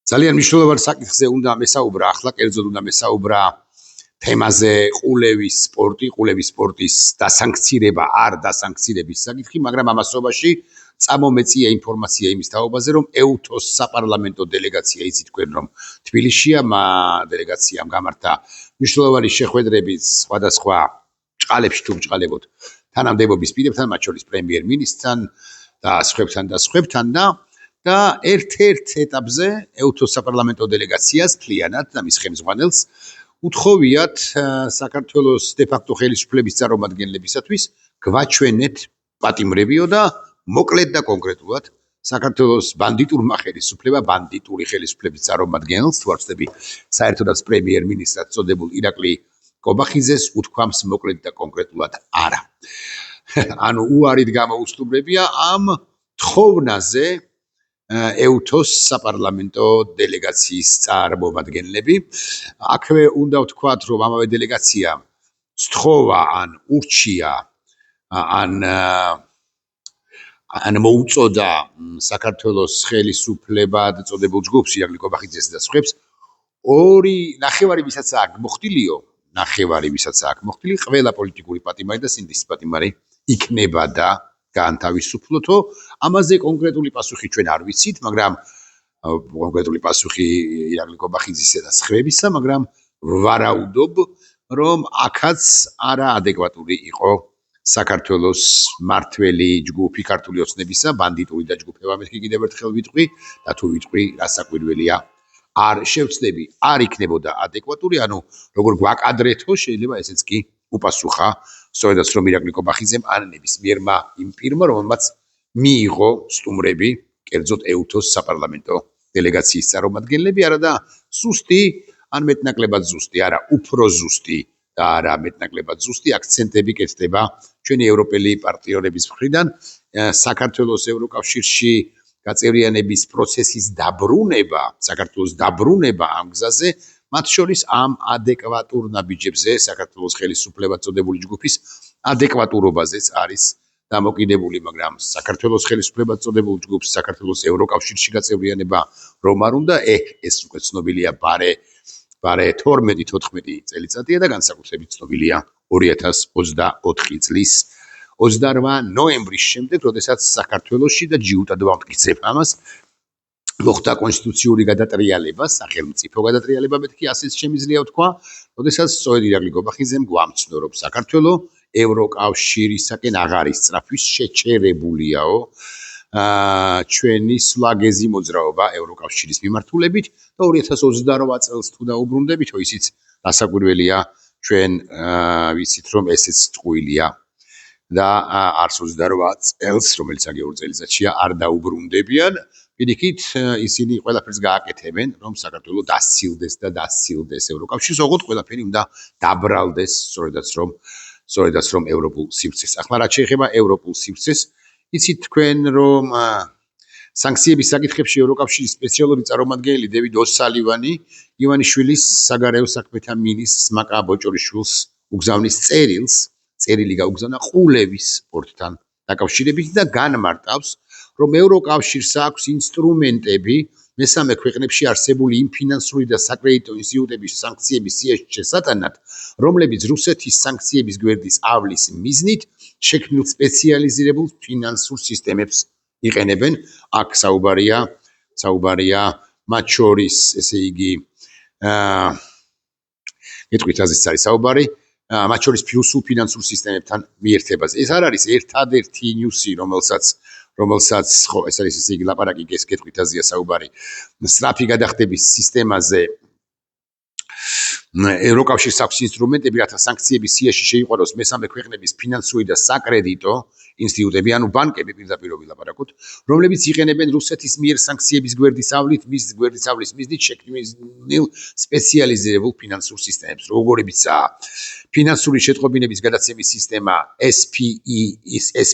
ძალიან მნიშვნელოვან საკითხზე უნდა მესაუბრა ახლა, კერძოდ უნდა მესაუბრა თემაზე ყულევის სპორტის დასანქცირება, არ დასანქცირების საკითხი, მაგრამ ამასობაში წამომეწია ინფორმაცია იმის თაობაზე, რომ ეუთოს საპარლამენტო დელეგაცია, იცით თქვენ რომ თბილისშია, დელეგაციამ გამართა მნიშვნელოვანი შეხვედრები სხვადასხვა ჭყალებში თუ ჭყალებოდ თანამდებობის პირებთან, მათ შორის პრემიერ-მინისტრთან და სხვებთან და ერთ-ერთ ეტაპზე ეუთოს საპარლამენტო დელეგაციას მთლიანად და მის ხელმძღვანელს უთხოვიათ საქართველოს დე-ფაქტო ხელისუფლების წარმომადგენლებისათვის გვაჩვენეთ პატიმრებიო და მოკლედ და კონკრეტულად საქართველოს ბანდიტურმა ბანდიტური ხელისუფლების წარმომადგენელს თუ არ ვცდები საერთოდაც პრემიერ-მინისტრად წოდებულ ირაკლი კობახიძეს უთქვამს მოკლედ და კონკრეტულად არა. ანუ უარით გამოუსტუმრებია ამ თხოვნაზე ეუთოს საპარლამენტო დელეგაციის წარმომადგენლები. აქვე უნდა ვთქვათ, რომ ამავე დელეგაციამ სთხოვა ან ურჩია ან მოუწოდა საქართველოს ხელისუფლებად წოდებულ ჯგუფს ირაკლი კობახიძეს და სხვებს ნახევარი ვისაც აქ მოხდილი ყველა პოლიტიკური პატიმარი და სინდისის პატიმარი იქნება და გაანთავისუფლოთო. ამაზე კონკრეტული პასუხი ჩვენ არ ვიცით, მაგრამ კონკრეტული პასუხი ირაკლი კობახიძისა და სხვებისა, მაგრამ ვარაუდობ, რომ აქაც არაადეკვატური იყო საქართველოს მართველი ჯგუფი ქართული ოცნებისა, ბანდიტური დაჯგუფება, მეთქი კიდევ ერთხელ ვიტყვი და თუ ვიტყვი, რასაკვირველია, არ შევცდები, არ იქნებოდა ადეკვატური, ანუ როგორ გვაკადრეთო, შეიძლება ესეც კი უპასუხა, სწორედაც რომ ირაკლი კობახიძემ ან ნებისმიერმა იმ პირმა, რომელმაც მიიღო სტუმრები, კერძოდ ეუთოს საპარლამენტო დელეგაციის წარმომადგენლები, არა და ზუსტი, ან მეტნაკლებად ზუსტი, არა უფრო ზუსტი და არა მეტნაკლებად ზუსტი აქცენტები კეთდება ჩვენი ევროპელი პარტნიორების მხრიდან საქართველოს ევროკავშირში გაწევრიანების პროცესის დაბრუნება, საქართველოს დაბრუნება ამ გზაზე, მათ შორის ამ ადეკვატურ ნაბიჯებზე საქართველოს ხელისუფლებად წოდებული ჯგუფის ადეკვატურობაზეც არის დამოკიდებული, მაგრამ საქართველოს ხელისუფლებად წოდებულ ჯგუფს საქართველოს ევროკავშირში გაწევრიანება რომ არ უნდა, ეს უკვე ცნობილია ბარე 12-14 წელიწადია და განსაკუთრებით ცნობილია 2024 წლის 28 ნოემბრის შემდეგ, როდესაც საქართველოში და ჯიუტად ვამტკიცებ ამას, მოხდა კონსტიტუციური გადატრიალება, სახელმწიფო გადატრიალება, მეთქი ასეც შემიძლია ვთქვა, როდესაც სწორედ ირაკლი კობახიძემ გვამცნო, რომ საქართველო ევროკავშირისაკენ აღარ ის სწრაფვის შეჩერებულიაო ჩვენი სვლაგეზი მოძრაობა ევროკავშირის მიმართულებით და 2028 წელს თუ დაუბრუნდებითო, ისიც რასაკვირველია, ჩვენ ვიცით, რომ ესეც წყვილია და არც 28 წელს, რომელიც აგეურ წელიწადშია, არ დაუბრუნდებიან. პირიქით, ისინი ყველაფერს გააკეთებენ, რომ საქართველო დასცილდეს ევროკავშირს, ოღონდ ყველაფერი უნდა დაბრალდეს, სწორედაც რომ ევროპულ სივრცეს. ახლა რაც შეეხება ევროპულ სივრცეს, იცით თქვენ, რომ სანქციების საკითხებში ევროკავშირის სპეციალური წარმომადგენელი დევიდ ოსალივანი ივანიშვილის საგარეო საქმეთა მინისტრს მაკა ბოჭორიშვილს უგზავნის წერილი გაუგზავნა ყულევის სპორტთან დაკავშირებით და განმარტავს, რომ ევროკავშირს აქვს ინსტრუმენტები მესამე ქვეყნებში არსებული იმ ფინანსური და საკრედიტო ინსტიტუტების სანქციების სიაში შესატანად, რომლებიც რუსეთის სანქციების გვერდის ავლის მიზნით შექმნილ სპეციალიზირებულ ფინანსურ სისტემებს იყენებენ. აქ საუბარია მათ შორის, ესე იგი, გეტყვით აზრიც არის საუბარი, მათ შორის სულ ფინანსურ სისტემებთან მიერთებაზე. ეს არ არის ერთადერთი ნიუსი, რომელსაც ხო, ეს არის ესე იგი ლაპარაკი, ეს გეტყვით აზრია საუბარი სწრაფი გადახდების სისტემაზე. ევროკავშირს აქვს ინსტრუმენტები, რათა სანქციების სიაში შეიყვანოს მესამე ქვეყნების ფინანსური და საკრედიტო ინსტიტუტები, ანუ ბანკები პირდაპირ ვილაპარაკოთ, რომლებიც იყენებენ რუსეთის მიერ სანქციების გვერდის ავლის მიზნით შექმნილ სპეციალიზირებულ ფინანსურ სისტემებს, როგორებიცაა ფინანსური შეტყობინების გადაცემის სისტემა SPFS,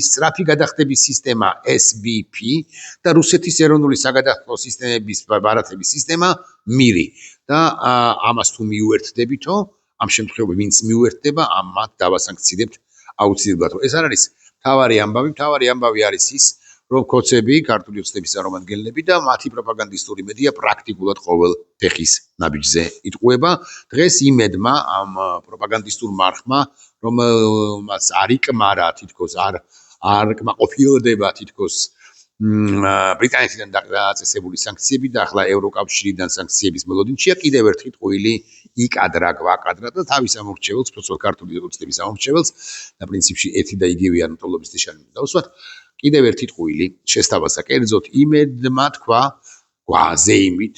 სწრაფი გადახდების სისტემა SBP და რუსეთის ეროვნული საგადახდო სისტემების ბარათების სისტემა MIRI. და ამას თუ მიუერთდებითო, ამ შემთხვევაში ვინც მიუერთდება, ამათ დავასანქცირებთ აუცილებლად. ეს არ არის მთავარი ამბავი არის ის, რომ ქოცები, ქართული ოცნების წარმომადგენლები და მათი პროპაგანდისტური მედია პრაქტიკულად ყოველ ფეხის ნაბიჯზე იტყუება. დღეს იმედმა ამ პროპაგანდისტურ მარხმა, რომელმაც არ იკმარა თითქოს არ კმაყოფილდება თითქოს ბრიტანეთიდან დაწესებული სანქციები და ახლა ევროკავშირიდან სანქციების მოლოდინშია კიდევ ერთი ტყუილი იკადრა გვაკადრა და თავის ამორჩეველს, პროცესულ ქართული ოცნების ამორჩეველს და პრინციპში ერთი და იგივე არ მტოლობის ნიშანი დავსვათ. კიდევ ერთი ტყუილი შესთავაზა კერძოდ იმედმა თქვა ზეიმით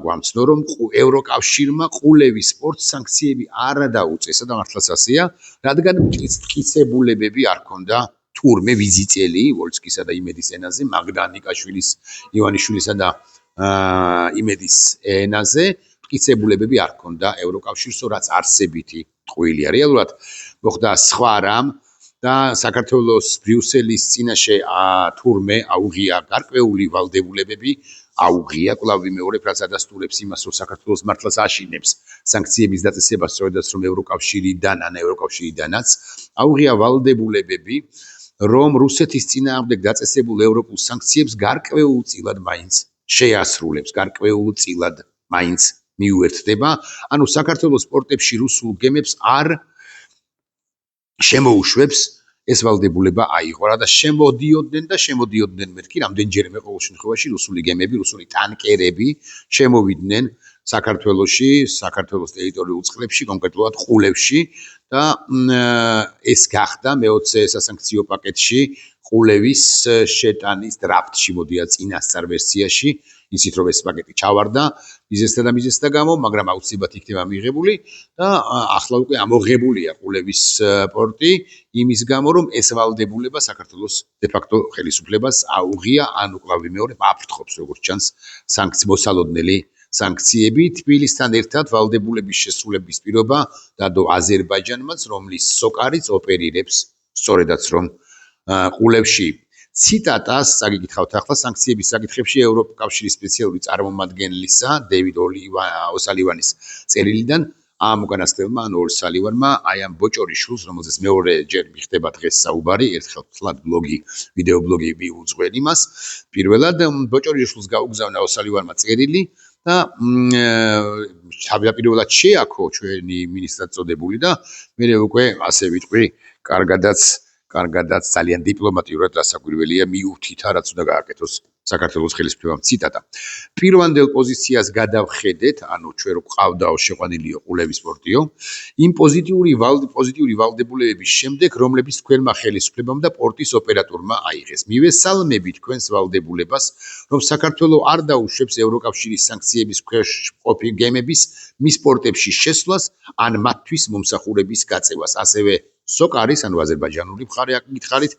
გვამცნო რომ ევროკავშირმა ყულევის სპორტს სანქციები არ დაუწესა და მართლაც ასეა, რადგან მტკიცებულებები არ ქონდა თურმე ვიზიტელი ვოლსკისა და იმედის ენაზე, მაგდა ნიკაშვილის, ივანიშვილისა და იმედის ენაზე მტკიცებულებები არ ქონდა ევროკავშირსო, რაც არსებითი ტყუილია. რეალურად მოხდა სხვა რამ და საქართველოს ბრიუსელის წინაშე თურმე აუღია გარკვეული ვალდებულებები, აუღია კვლავ ვიმეორებ, რაც ადასტურებს იმას, რომ საქართველოს მართლაც აშინებს სანქციების დაწესებას, სწორედაც რომ ევროკავშირიდან ან ევროკავშირიდანაც აუღია ვალდებულებები, რომ რუსეთის წინააღმდეგ დაწესებულ ევროპულ სანქციებს გარკვეულწილად მაინც შეასრულებს, გარკვეულწილად მაინც მიუერთდება. ანუ საქართველოს სპორტებში რუსულ გემებს არ შემოუშვებს ეს ვალდებულება აიღო და შემოდიოდნენ მეთქი რამდენჯერმე ყოველ შემთხვევაში რუსული გემები, რუსული ტანკერები შემოვიდნენ საქართველოში, საქართველოს ტერიტორიულ წყლებში, კონკრეტულად ყულევში და ეს გახდა მე-20 სასანქციო პაკეტში ყულევის შეტანის დრაფტში, მოდია წინასწარ ვერსიაში, ისიც რომ ეს პაკეტი ჩავარდა მიზეზთა გამო, მაგრამ აუცილებლად იქნება მიღებული და ახლა უკვე ამოღებულია ყულევის პორტი იმის გამო, რომ ეს ვალდებულება საქართველოს დე-ფაქტო ხელისუფლებას აუღია, ან უკვლავ ვიმეორებ, აფრთხობს როგორც ჩანს მოსალოდნელი სანქციები. თბილისთან ერთად ვალდებულების შესრულების პირობა დადო აზერბაიჯანმაც, რომლის სოკარიც ოპერირებს სწორედაც რომ ყულევში. ციტატას წაგიკითხავთ ახლა სანქციების საკითხებში ევროკავშირის სპეციალური წარმომადგენლისა დევიდ ოსალივანის წერილიდან ამ უკანასკნელმა ან ოსალივანმა აი ამ ბოჭორიშვილს, რომელზეც მეორეჯერ მიხდება დღეს საუბარი, ერთხელ თლად ვიდეო ბლოგი მიუძღვენ იმას, პირველად ბოჭორიშვილს გაუგზავნა ოსალივანმა წერილი და თავდაპირველად შეაქო ჩვენი მინისტრად წოდებული და მე უკვე ასე ვიტყვი, კარგადაც ძალიან დიპლომატიურად დასაკვირველია მიუთითა, რაც უნდა გააკეთოს საქართველოს ხელისუფლებამ. ციტატა. პირვანდელ პოზიციას გადავხედეთ, ანუ ჩვენ რო ყავდაო შეყვანილია ყულევის სპორტიო, იმ პოზიტიური ვალდებულებების შემდეგ, რომლებიც თქვენმა ხელისუფლებამ და პორტის ოპერატორმა აიღეს. მივესალმებით თქვენს ვალდებულებას, რომ საქართველო არ დაუშვებს ევროკავშირის სანქციების ქვეშ მყოფი გემების მის პორტებში შესვლას ან მათთვის მომსახურების გაწევას. ასევე სოკარის, ანუ აზერბაიჯანული მხარე აკითხარით,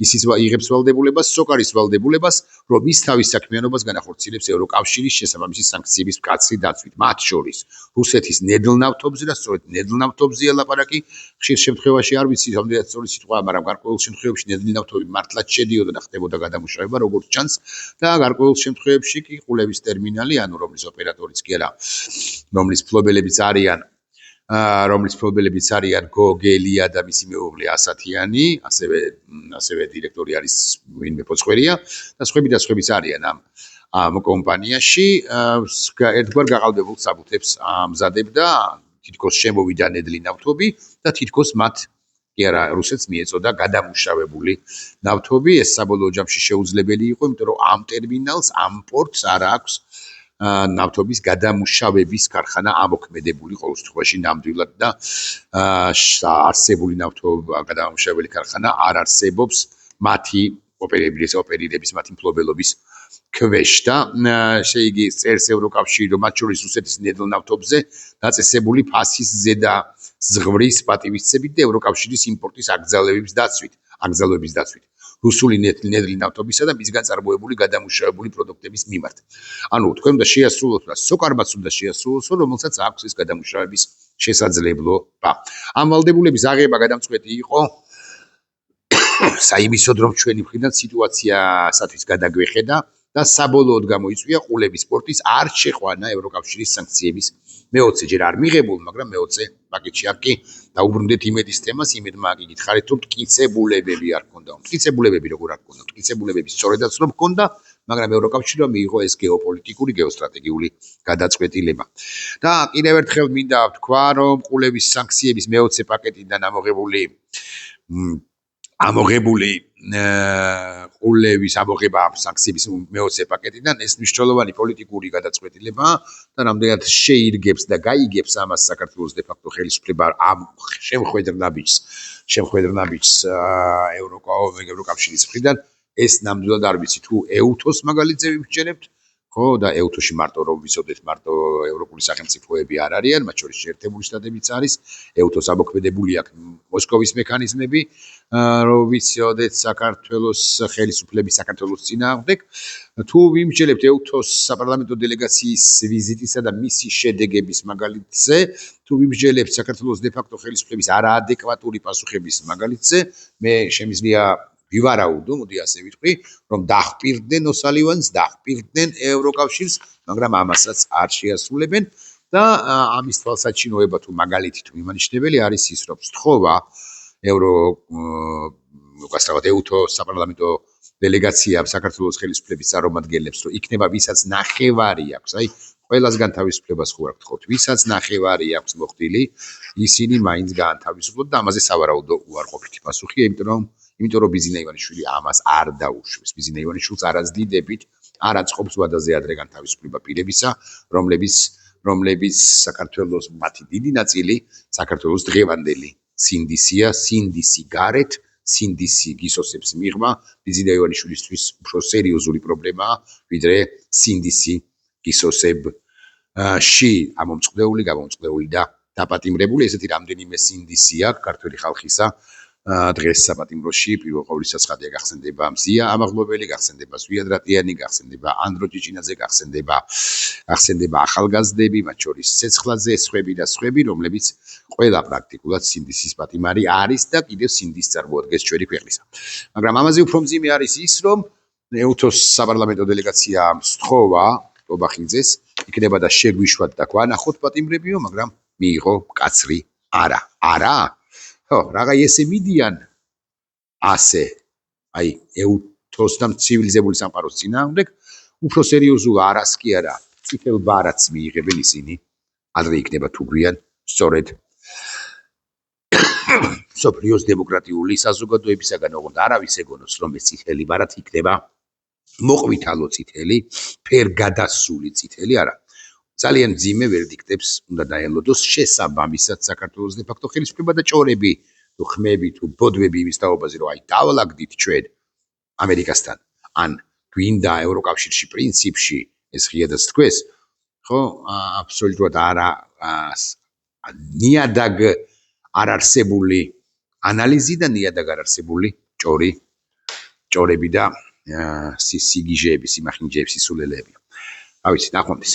ისიც იღებს ვალდებულებას, სოკარის ვალდებულებას, რომ ის თავის საქმიანობას განახორციელებს ევროკავშირის შესაბამისი სანქციების მკაცრი დაცვით, მათ შორის რუსეთის ნედლნავთობზე და სწორედ ნედლნავთობზეა ლაპარაკი, ხშირ შემთხვევაში არ ვიცი რამდენად სწორი სიტყვა, მაგრამ გარკვეულ შემთხვევებში ნედლნავთობი მართლაც შედიოდა და ხდებოდა გადამუშავება, როგორც ჩანს, და გარკვეულ შემთხვევებში კი ყულევის ტერმინალი, ანუ რომლის ოპერატორიც კი არა, რომლის ფლობელებიც არიან გოგელია და მისი მეუღლე ასათიანი, ასევე დირექტორი არის ვინმე ფოცხვერია და სხვებიც არიან ამ კომპანიაში. ერთგვარ გაყალბებულ საბუთებს ამზადებდა, თითქოს შემოვიდა ნედლი ნავთობი და თითქოს მათ კი არა რუსეთს მიეწოდა გადამუშავებული ნავთობი. ეს საბოლოო ჯამში შეუძლებელი იყო, იმიტომ რომ ამ ტერმინალს, ამ პორტს არ აქვს ნავთობის გადამუშავების ქარხანა ამოქმედებული ყოველ შემთხვევაში ნამდვილად და არსებული ნავთობის გადამუშავებელი ქარხანა არ არსებობს მათი ოპერირების მათი მფლობელობის ქვეშ და შეიგი წერს ევროკავშირი, რომ მათ შორის რუსეთის ნედლნავთობზე დაწესებული ფასის ზედა ზღვრის პატივისცემით და ევროკავშირის იმპორტის აკრძალვების დაცვით. რუსული ნედლი ნავთობისა და მისგან წარმოებული გადამუშავებული პროდუქტების მიმართ. ანუ თქვენ უნდა შეასრულოთ და სოკარმაც უნდა შეასრულოს, რომელსაც აქვს ეს გადამუშავების შესაძლებლობა. ამ ვალდებულების აღება გადამწყვეტი იყო საიმისოდ, რომ ჩვენი მხრიდან სიტუაციასათვის გადაგვეხედა და საბოლოოდ გამოიწვია ყულევის სპორტის არ შეყვანა ევროკავშირის სანქციების მე-20 ჯერ არ მიღებულ, მაგრამ მე-20 პაკეტში აქ კი დაუბრუნდეთ იმედის თემას, იმედმა კი გითხარით, რომ მტკიცებულებები არ ქონდა. მტკიცებულებები როგორ არ ქონდა? მტკიცებულებები სწორედაც რომ ქონდა, მაგრამ ევროკავშირმა მიიღო ეს გეოპოლიტიკური, გეოსტრატეგიული გადაწყვეტილება. და კიდევ ერთხელ მინდა ვთქვა, რომ ყულების სანქციების მე-20 პაკეტიდან ამოღებული ყულების ამოღება სანქციების მე-20 პაკეტიდან ეს მნიშვნელოვანი პოლიტიკური გადაწყვეტილებაა და რამდენად შეირგებს და გაიგებს ამას საქართველოს დე-ფაქტო ხელისუფლება ამ შემხვედრ ნაბიჯს ევროკავშირის მხრიდან ეს ნამდვილად არ ვიცი თუ ეუთოს მაგალითზე ვიბჯენებთ ხო და ეუთოში მარტო რომ ვიცოდეთ მარტო ევროპული სახელმწიფოები არ არიან მათ შორის შეერთებული შტატებიც არის ეუთოს ამოქმედებული აქვს მოსკოვის მექანიზმები რომ ვიცოდეთ საქართველოს ხელისუფლების საქართველოს წინააღმდეგ თუ ვიმსჯელებთ ეუთოს საპარლამენტო დელეგაციის ვიზიტისა და მისი შედეგების მაგალითზე თუ ვიმსჯელებთ საქართველოს დე-ფაქტო ხელისუფლების არაადეკვატური პასუხების მაგალითზე მე შემიძლია ვივარაუდო, მოდი ასე ვიტყვი, რომ დაჰპირდნენ ოსალივანს, დაჰპირდნენ ევროკავშირს, მაგრამ ამასაც არ შეასრულებენ და ამის თვალსაჩინოება თუ მაგალითი თუ მიმანიშნებელი არის ის, რომ სთხოვა ეუთოს საპარლამენტო დელეგაციამ საქართველოს ხელისუფლების წარმომადგენლებს, რომ იქნება ვისაც ნახევარი აქვს, აი ყველასგან თავისუფლებას ხო არ გთხოვთ, ვისაც ნახევარი აქვს მოხდილი, ისინი მაინც გაანთავისუფლოთ და ამაზე სავარაუდო უარყოფითი პასუხია, იმიტომ რომ ბიზინა ივანიშვილი ამას არ დაუშვებს. ბიზინა ივანიშვილს არ აძლიდებით, არ აწყობს ვადაზე ადრე განთავისუფლება პირებისა, რომლებიც საქართველოს მათი დიდი ნაწილი საქართველოს დღევანდელი სინდისია, სინდისი გარეთ, სინდისი გისოსებს მიღმა, ბიზინა ივანიშვილისთვის უფრო სერიოზული პრობლემაა, ვიდრე სინდისი გისოსებში ამომწყდეული, გამომწყდეული და დაპატიმრებული, ესეთი რამდენიმე სინდისი აქვს ქართველი ხალხისა დღეს საპატიმროში პირველ ყოვლისა ცხადია გახსენდება მზია ამაღლობელი, გახსენდება ზვია დრატიანი, გახსენდება ანდრო ჭიჭინაძე, გახსენდება ახალგაზრდები, მათ შორის ცეცხლაძე, სხვები და სხვები, რომლებიც ყველა პრაქტიკულად სინდისის პატიმარი არის და კიდევ სინდისს წარმოადგენს ჩვენი ქვეყნისა. მაგრამ ამაზე უფრო მძიმე არის ის, რომ ეუთოს საპარლამენტო დელეგაციამ სთხოვა ტობახიძეს, იქნება და შეგვიშვათ და გვანახოთ პატიმრებიო, მაგრამ მიიღო მკაცრი არა. არა? ხო, რაღა ესე მიდიან ასე, აი, ეუთოს და ცივილიზებული სამყაროს წინააღმდეგ, უფრო სერიოზულ არას კი არა, წითელ ბარათს მიიღებენ ისინი, ადრე იქნება თუ გვიან, სწორედ მსოფლიოს დემოკრატიული საზოგადოებისაგან, ოღონდ არავის ეგონოს, რომ ეს წითელი ბარათი იქნება მოყვითალო წითელი, ფერგადასული წითელი არა. ძალიან მძიმე ვერდიქტებს უნდა დაელოდოს შესაბამისად საქართველოს დე-ფაქტო ხელისუფლება და ჭორები თუ ხმები თუ ბოდვები იმის თაობაზე რომ აი დავალაგდით ჩვენ ამერიკასთან ან გვინდა ევროკავშირში პრინციპში ეს ღიადაც თქვეს ხო აბსოლუტურად ნიადაგ არ არსებული ანალიზი და ნიადაგ არ არსებული ჭორები და სიგიჟეები, სიმახინჯეები, სისულელეები. ავიცი, ნახვამდის.